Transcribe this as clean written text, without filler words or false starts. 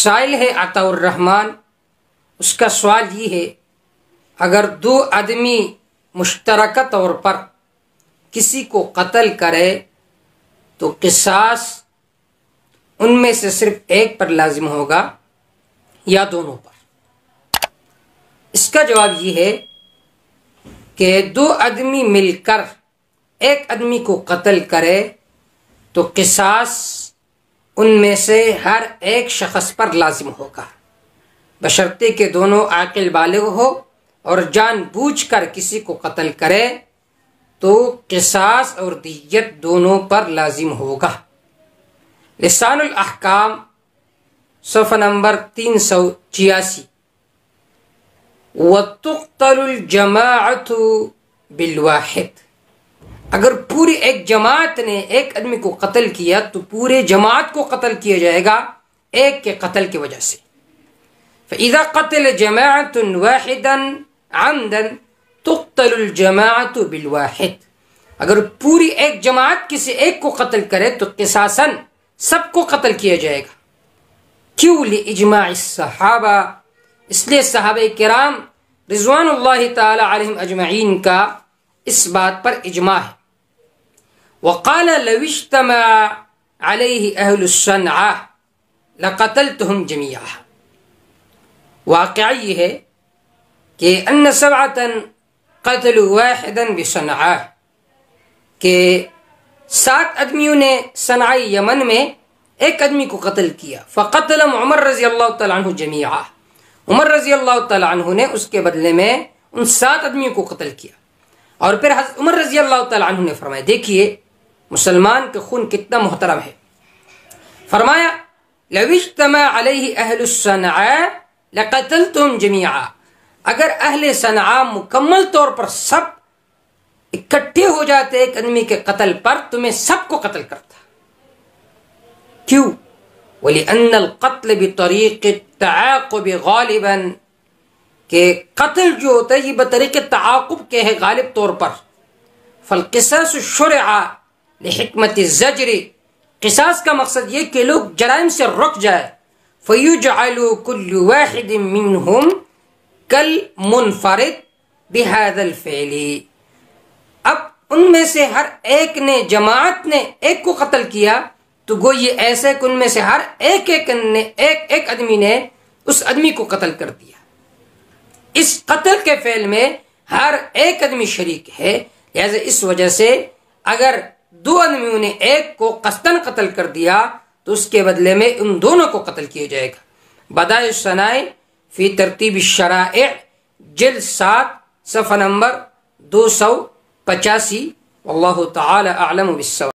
سائل ہے عطا الرحمن، اس کا سوال یہ ہے اگر دو آدمی مشترکہ طور پر کسی کو قتل کرے تو قصاص ان میں سے صرف ایک پر لازم ہوگا یا دونوں پر؟ اس کا جواب یہ ہے کہ دو آدمی مل کر ایک آدمی کو قتل کرے تو قصاص ان میں سے ہر ایک شخص پر لازم ہوگا، بشرطے کہ دونوں عاقل بالغ ہو، اور جان بوجھ کر کسی کو قتل کرے تو قصاص اور دیت دونوں پر لازم ہوگا۔ لسان الاحکام صفحہ نمبر 386۔ وَتُقْتَلُ الْجَمَاعَةُ بِالْوَاحِدِ، اگر پوری ایک جماعت نے ایک آدمی کو قتل کیا تو پورے جماعت کو قتل کیا جائے گا ایک کے قتل کی وجہ سے۔ فَإِذَا قَتَلَ جَمَاعَةٌ وَاحِدًا عَمْدًا تُقْتَلُ الْجَمَاعَةُ بِالْوَاحِدِ، اگر پوری ایک جماعت کسی ایک کو قتل کرے تو قصاصاً سب کو قتل کیا جائے گا۔ کیوں؟ لِإِجْمَاعِ الصحابہ، اس لیے صحابہ کرام رضوان اللہ تعالی علیہم اجمعین کا اس بات پر اجماع ہے۔ وقال لو اجتمع علیہ اہل الصنعاء لقتلتهم جميعا، واقعہ یہ ہے کہ ان سبعة قتلوا واحدا بصنعاء، کہ 7 آدمیوں نے صنعاء یمن میں ایک آدمی کو قتل کیا۔ فقتلهم عمر رضی اللہ تعالی عنہ جميعا، عمر رضی اللہ تعالی عنہ نے اس کے بدلے میں ان 7 آدمیوں کو قتل کیا۔ اور پھر حضرت عمر رضی اللہ تعالی عنہ نے فرمایا، دیکھیے مسلمان کا خون کتنا محترم ہے، فرمایا لو اجتمع علیہ اہل الصنعاء لقتلتهم جميعا، اگر اہل صنعاء مکمل طور پر سب اکٹھے ہو جاتے ایک آدمی کے قتل پر تو میں سب کو قتل کرتا۔ کیوں؟ وَلِأَنَّ الْقَتْلَ بِطَرِيقِ التَّعَاقُبِ غَالِبًا، کہ قتل جو ہوتا ہے یہ بطریق تعاقب کے ہے غالب طور پر۔ فالقصاص شرع لحکمت الزجر، قصاص کا مقصد یہ کہ لوگ جرائم سے رک جائے۔ فَيُجْعَلُ كُلُّ وَاحِدٍ مِّنْهُمْ كَالْمُنْفَرِدِ بِهَذَا الْفِعْلِ، اب ان میں سے ہر ایک نے، جماعت نے ایک کو قتل کیا تو گو یہ ایسے کہ ان میں سے ہر ایک آدمی نے اس آدمی کو قتل کر دیا۔ اس قتل کے فعل میں ہر ایک آدمی شریک ہے، لہذا اس وجہ سے اگر 2 آدمیوں نے ایک کو قصداً قتل کر دیا تو اس کے بدلے میں ان دونوں کو قتل کیا جائے گا۔ بدائع الصنائع فی ترتیب الشرائع جلد 7 صفحہ نمبر 285۔ واللہ تعالی اعلم بالصواب۔